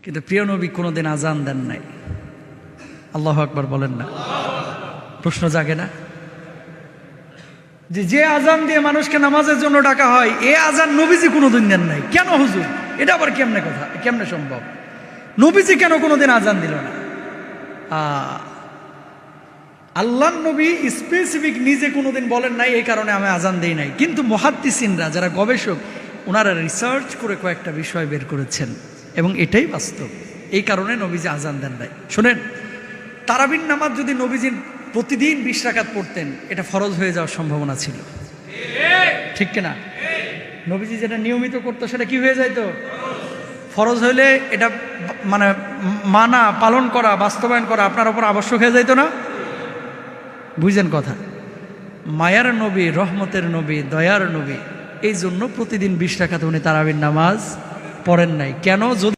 কিন্তু প্রিয় নবী কোনোদিন আজান দেন নাই। আল্লাহু আকবার বলেন না? প্রশ্ন জাগে না যে আজান দিয়ে মানুষকে নামাজের জন্য ডাকা হয়, এ আজান নবীজি কোনোদিন দেন নাই কেন হুজুর? এটা আবার কেমনে কথা, কেমনে সম্ভব? নবীজি কেন কোনোদিন আজান দিল না? আল্লাহর নবী স্পেসিফিক নিজে কোনোদিন বলেন নাই এই কারণে আমি আজান দেই নাই, কিন্তু মুহাদ্দিসিনরা যারা গবেষক ওনারা রিসার্চ করে কয়েকটা বিষয় বের করেছেন এবং এটাই বাস্তব। এই কারণে নবীজি আজান দেন নাই। শোনেন, তারাবির নামাজ যদি নবীজি প্রতিদিন 20 রাকাত পড়তেন, এটা ফরজ হয়ে যাওয়ার সম্ভাবনা ছিল, ঠিক কিনা? নবীজি যেটা নিয়মিত করতো সেটা কি হয়ে যাইতো? ফরজ হইলে এটা মানে মানা, পালন করা, বাস্তবায়ন করা আপনার উপর আবশ্যক হয়ে যাইতো না? বুঝছেন কথা? মায়ার নবী, রহমতের নবী, দয়ার নবী, এই জন্য প্রতিদিন 20 রাকাত উনি তারাবির নামাজ পড়েন নাই। কেন? যদি